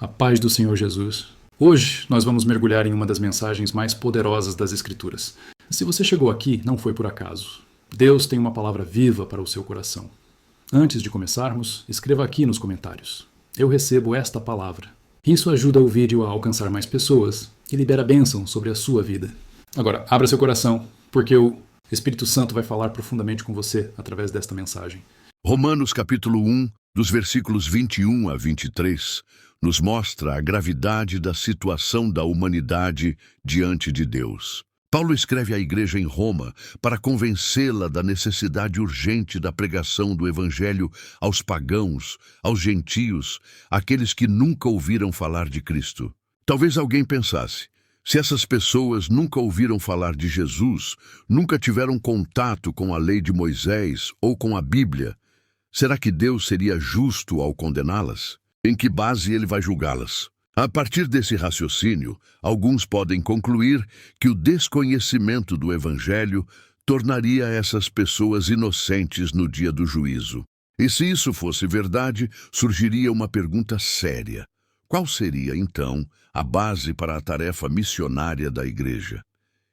A paz do Senhor Jesus. Hoje nós vamos mergulhar em uma das mensagens mais poderosas das Escrituras. Se você chegou aqui, não foi por acaso. Deus tem uma palavra viva para o seu coração. Antes de começarmos, escreva aqui nos comentários: eu recebo esta palavra. Isso ajuda o vídeo a alcançar mais pessoas e libera bênção sobre a sua vida. Agora, abra seu coração, porque o Espírito Santo vai falar profundamente com você através desta mensagem. Romanos capítulo 1, dos versículos 21 a 23, nos mostra a gravidade da situação da humanidade diante de Deus. Paulo escreve à igreja em Roma para convencê-la da necessidade urgente da pregação do Evangelho aos pagãos, aos gentios, aqueles que nunca ouviram falar de Cristo. Talvez alguém pensasse: se essas pessoas nunca ouviram falar de Jesus, nunca tiveram contato com a lei de Moisés ou com a Bíblia, será que Deus seria justo ao condená-las? Em que base ele vai julgá-las? A partir desse raciocínio, alguns podem concluir que o desconhecimento do Evangelho tornaria essas pessoas inocentes no dia do juízo. E se isso fosse verdade, surgiria uma pergunta séria: qual seria, então, a base para a tarefa missionária da igreja?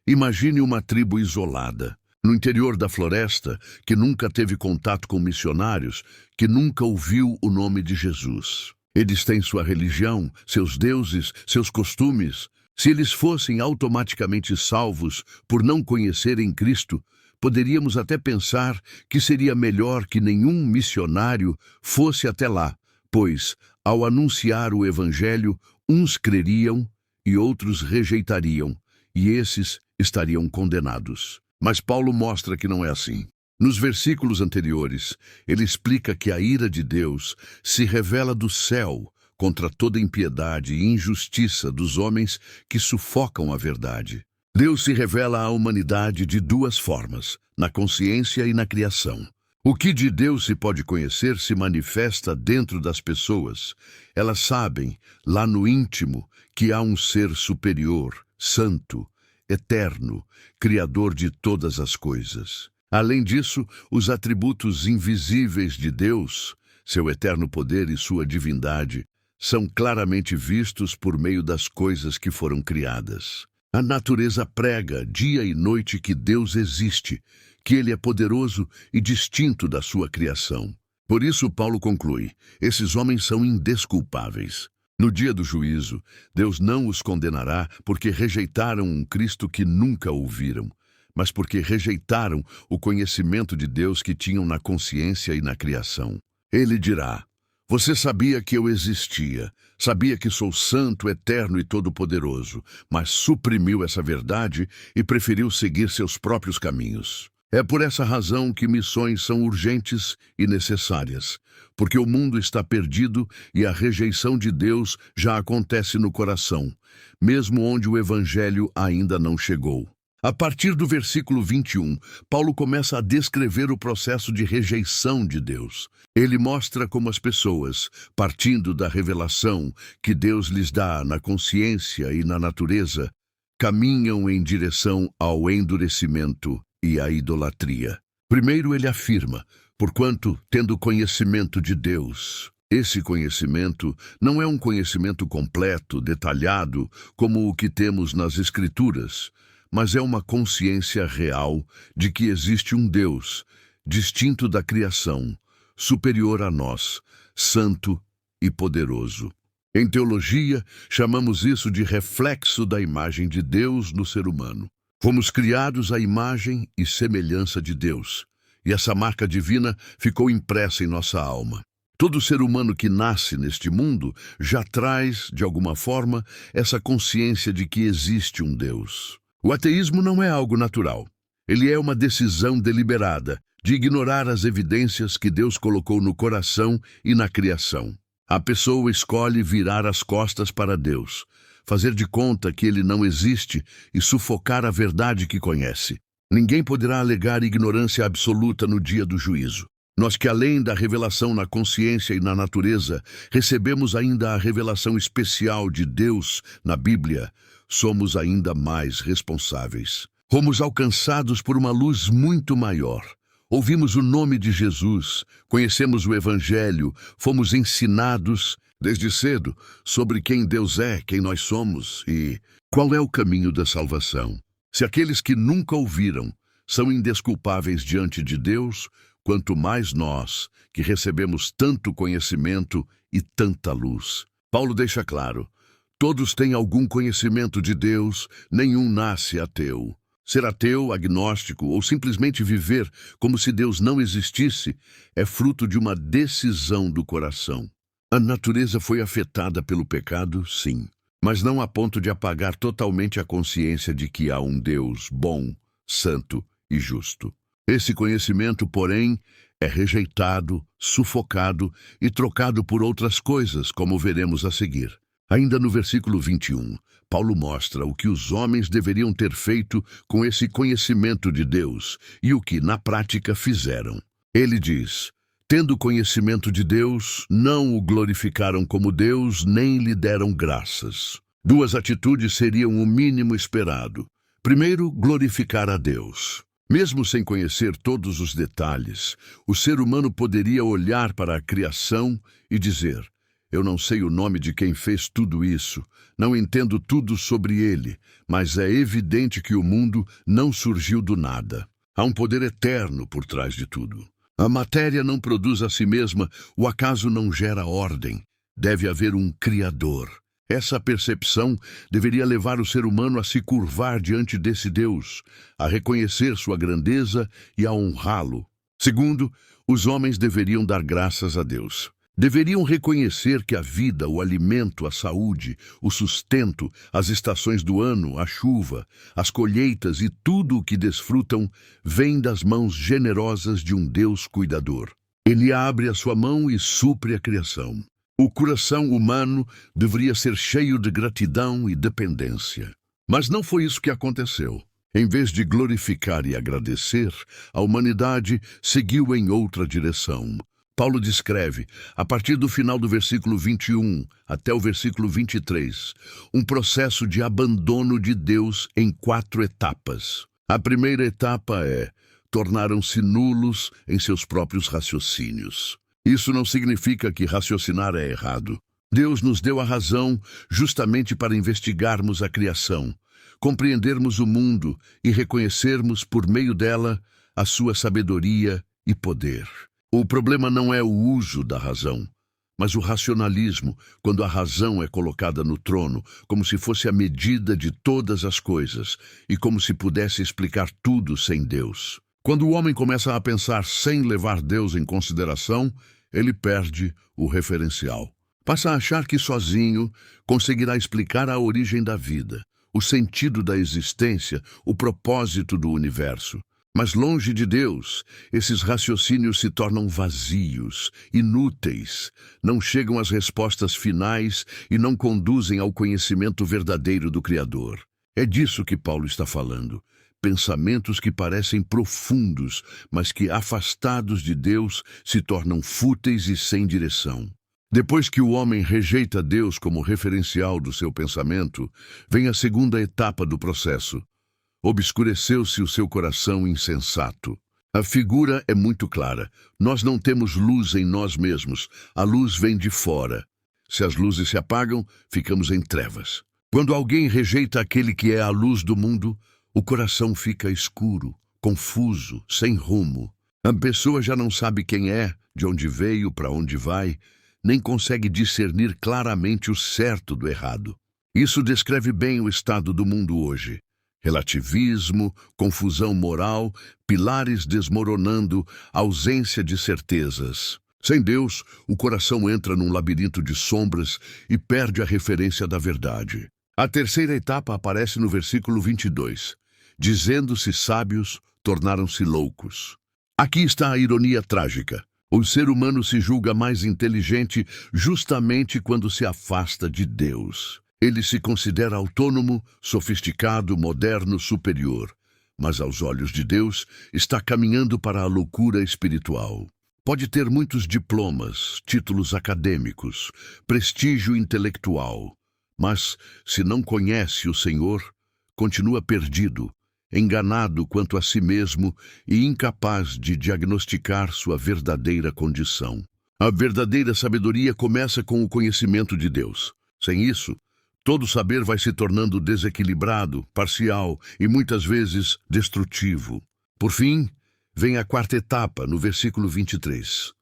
Imagine uma tribo isolada, no interior da floresta, que nunca teve contato com missionários, que nunca ouviu o nome de Jesus. Eles têm sua religião, seus deuses, seus costumes. Se eles fossem automaticamente salvos por não conhecerem Cristo, poderíamos até pensar que seria melhor que nenhum missionário fosse até lá, pois, ao anunciar o Evangelho, uns creriam e outros rejeitariam, e esses estariam condenados. Mas Paulo mostra que não é assim. Nos versículos anteriores, ele explica que a ira de Deus se revela do céu contra toda impiedade e injustiça dos homens que sufocam a verdade. Deus se revela à humanidade de duas formas: na consciência e na criação. O que de Deus se pode conhecer se manifesta dentro das pessoas. Elas sabem, lá no íntimo, que há um ser superior, santo, eterno, criador de todas as coisas. Além disso, os atributos invisíveis de Deus, seu eterno poder e sua divindade, são claramente vistos por meio das coisas que foram criadas. A natureza prega dia e noite que Deus existe, que Ele é poderoso e distinto da sua criação. Por isso, Paulo conclui: esses homens são indesculpáveis. No dia do juízo, Deus não os condenará porque rejeitaram um Cristo que nunca ouviram, mas porque rejeitaram o conhecimento de Deus que tinham na consciência e na criação. Ele dirá: você sabia que eu existia, sabia que sou santo, eterno e todo-poderoso, mas suprimiu essa verdade e preferiu seguir seus próprios caminhos. É por essa razão que missões são urgentes e necessárias, porque o mundo está perdido e a rejeição de Deus já acontece no coração, mesmo onde o Evangelho ainda não chegou. A partir do versículo 21, Paulo começa a descrever o processo de rejeição de Deus. Ele mostra como as pessoas, partindo da revelação que Deus lhes dá na consciência e na natureza, caminham em direção ao endurecimento e à idolatria. Primeiro ele afirma: porquanto, tendo conhecimento de Deus. Esse conhecimento não é um conhecimento completo, detalhado, como o que temos nas Escrituras, mas é uma consciência real de que existe um Deus, distinto da criação, superior a nós, santo e poderoso. Em teologia, chamamos isso de reflexo da imagem de Deus no ser humano. Fomos criados à imagem e semelhança de Deus, e essa marca divina ficou impressa em nossa alma. Todo ser humano que nasce neste mundo já traz, de alguma forma, essa consciência de que existe um Deus. O ateísmo não é algo natural. Ele é uma decisão deliberada de ignorar as evidências que Deus colocou no coração e na criação. A pessoa escolhe virar as costas para Deus, fazer de conta que Ele não existe e sufocar a verdade que conhece. Ninguém poderá alegar ignorância absoluta no dia do juízo. Nós que, além da revelação na consciência e na natureza, recebemos ainda a revelação especial de Deus na Bíblia, somos ainda mais responsáveis. Fomos alcançados por uma luz muito maior. Ouvimos o nome de Jesus, conhecemos o Evangelho, fomos ensinados, desde cedo, sobre quem Deus é, quem nós somos e qual é o caminho da salvação. Se aqueles que nunca ouviram são indesculpáveis diante de Deus, quanto mais nós, que recebemos tanto conhecimento e tanta luz. Paulo deixa claro: todos têm algum conhecimento de Deus, nenhum nasce ateu. Ser ateu, agnóstico ou simplesmente viver como se Deus não existisse é fruto de uma decisão do coração. A natureza foi afetada pelo pecado, sim, mas não a ponto de apagar totalmente a consciência de que há um Deus bom, santo e justo. Esse conhecimento, porém, é rejeitado, sufocado e trocado por outras coisas, como veremos a seguir. Ainda no versículo 21, Paulo mostra o que os homens deveriam ter feito com esse conhecimento de Deus e o que, na prática, fizeram. Ele diz: tendo conhecimento de Deus, não o glorificaram como Deus, nem lhe deram graças. Duas atitudes seriam o mínimo esperado. Primeiro, glorificar a Deus. Mesmo sem conhecer todos os detalhes, o ser humano poderia olhar para a criação e dizer: eu não sei o nome de quem fez tudo isso, não entendo tudo sobre ele, mas é evidente que o mundo não surgiu do nada. Há um poder eterno por trás de tudo. A matéria não produz a si mesma, o acaso não gera ordem. Deve haver um Criador. Essa percepção deveria levar o ser humano a se curvar diante desse Deus, a reconhecer sua grandeza e a honrá-lo. Segundo, os homens deveriam dar graças a Deus. Deveriam reconhecer que a vida, o alimento, a saúde, o sustento, as estações do ano, a chuva, as colheitas e tudo o que desfrutam vem das mãos generosas de um Deus cuidador. Ele abre a sua mão e supre a criação. O coração humano deveria ser cheio de gratidão e dependência. Mas não foi isso que aconteceu. Em vez de glorificar e agradecer, a humanidade seguiu em outra direção. Paulo descreve, a partir do final do versículo 21 até o versículo 23, um processo de abandono de Deus em 4 etapas. A primeira etapa é: tornaram-se nulos em seus próprios raciocínios. Isso não significa que raciocinar é errado. Deus nos deu a razão justamente para investigarmos a criação, compreendermos o mundo e reconhecermos por meio dela a sua sabedoria e poder. O problema não é o uso da razão, mas o racionalismo, quando a razão é colocada no trono, como se fosse a medida de todas as coisas e como se pudesse explicar tudo sem Deus. Quando o homem começa a pensar sem levar Deus em consideração, ele perde o referencial. Passa a achar que sozinho conseguirá explicar a origem da vida, o sentido da existência, o propósito do universo. Mas longe de Deus, esses raciocínios se tornam vazios, inúteis, não chegam às respostas finais e não conduzem ao conhecimento verdadeiro do Criador. É disso que Paulo está falando. Pensamentos que parecem profundos, mas que, afastados de Deus, se tornam fúteis e sem direção. Depois que o homem rejeita Deus como referencial do seu pensamento, vem a segunda etapa do processo. Obscureceu-se o seu coração insensato. A figura é muito clara. Nós não temos luz em nós mesmos. A luz vem de fora. Se as luzes se apagam, ficamos em trevas. Quando alguém rejeita aquele que é a luz do mundo, o coração fica escuro, confuso, sem rumo. A pessoa já não sabe quem é, de onde veio, para onde vai, nem consegue discernir claramente o certo do errado. Isso descreve bem o estado do mundo hoje. Relativismo, confusão moral, pilares desmoronando, ausência de certezas. Sem Deus, o coração entra num labirinto de sombras e perde a referência da verdade. A terceira etapa aparece no versículo 22. Dizendo-se sábios, tornaram-se loucos. Aqui está a ironia trágica. O ser humano se julga mais inteligente justamente quando se afasta de Deus. Ele se considera autônomo, sofisticado, moderno, superior. Mas aos olhos de Deus, está caminhando para a loucura espiritual. Pode ter muitos diplomas, títulos acadêmicos, prestígio intelectual. Mas, se não conhece o Senhor, continua perdido, enganado quanto a si mesmo e incapaz de diagnosticar sua verdadeira condição. A verdadeira sabedoria começa com o conhecimento de Deus. Sem isso, todo saber vai se tornando desequilibrado, parcial e muitas vezes destrutivo. Por fim, vem a quarta etapa, no versículo 23.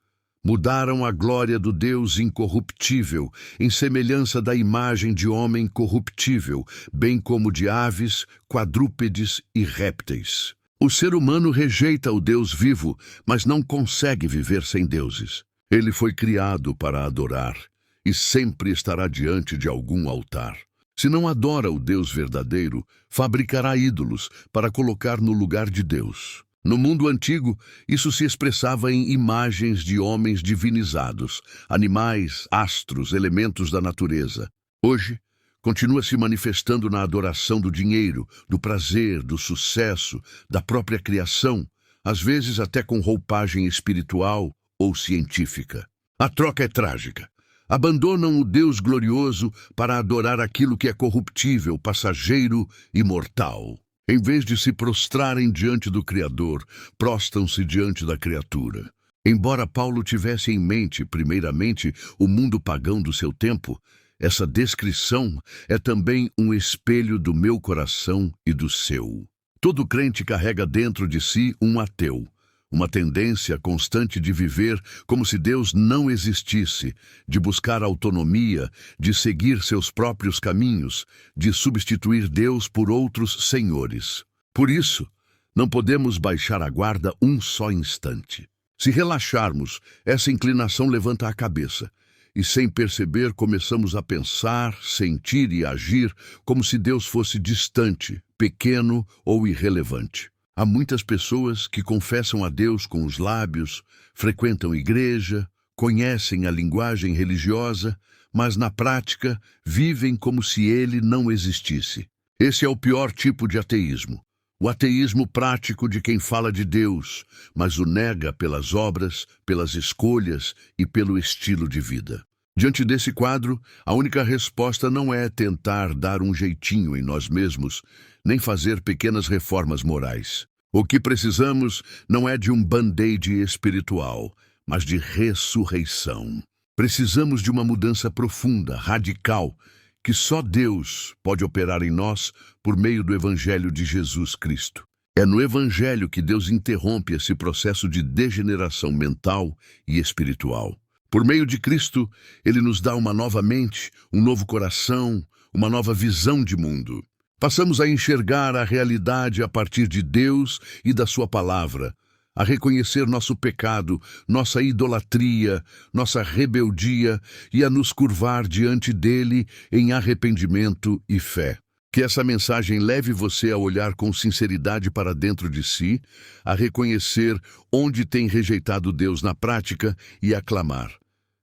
Mudaram a glória do Deus incorruptível, em semelhança da imagem de homem corruptível, bem como de aves, quadrúpedes e répteis. O ser humano rejeita o Deus vivo, mas não consegue viver sem deuses. Ele foi criado para adorar e sempre estará diante de algum altar. Se não adora o Deus verdadeiro, fabricará ídolos para colocar no lugar de Deus. No mundo antigo, isso se expressava em imagens de homens divinizados, animais, astros, elementos da natureza. Hoje, continua se manifestando na adoração do dinheiro, do prazer, do sucesso, da própria criação, às vezes até com roupagem espiritual ou científica. A troca é trágica. Abandonam o Deus glorioso para adorar aquilo que é corruptível, passageiro e mortal. Em vez de se prostrarem diante do Criador, prostram-se diante da criatura. Embora Paulo tivesse em mente, primeiramente, o mundo pagão do seu tempo, essa descrição é também um espelho do meu coração e do seu. Todo crente carrega dentro de si um ateu, uma tendência constante de viver como se Deus não existisse, de buscar autonomia, de seguir seus próprios caminhos, de substituir Deus por outros senhores. Por isso, não podemos baixar a guarda um só instante. Se relaxarmos, essa inclinação levanta a cabeça, e sem perceber começamos a pensar, sentir e agir como se Deus fosse distante, pequeno ou irrelevante. Há muitas pessoas que confessam a Deus com os lábios, frequentam igreja, conhecem a linguagem religiosa, mas na prática vivem como se ele não existisse. Esse é o pior tipo de ateísmo. O ateísmo prático de quem fala de Deus, mas o nega pelas obras, pelas escolhas e pelo estilo de vida. Diante desse quadro, a única resposta não é tentar dar um jeitinho em nós mesmos, nem fazer pequenas reformas morais. O que precisamos não é de um band-aid espiritual, mas de ressurreição. Precisamos de uma mudança profunda, radical, que só Deus pode operar em nós por meio do Evangelho de Jesus Cristo. É no Evangelho que Deus interrompe esse processo de degeneração mental e espiritual. Por meio de Cristo, Ele nos dá uma nova mente, um novo coração, uma nova visão de mundo. Passamos a enxergar a realidade a partir de Deus e da Sua palavra, a reconhecer nosso pecado, nossa idolatria, nossa rebeldia e a nos curvar diante dele em arrependimento e fé. Que essa mensagem leve você a olhar com sinceridade para dentro de si, a reconhecer onde tem rejeitado Deus na prática e a clamar: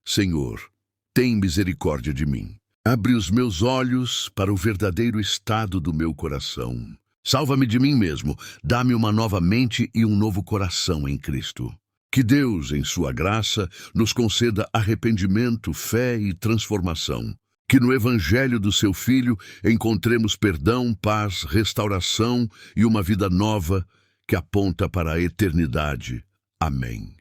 Senhor, tem misericórdia de mim. Abre os meus olhos para o verdadeiro estado do meu coração. Salva-me de mim mesmo, dá-me uma nova mente e um novo coração em Cristo. Que Deus, em sua graça, nos conceda arrependimento, fé e transformação. Que no Evangelho do seu Filho encontremos perdão, paz, restauração e uma vida nova que aponta para a eternidade. Amém.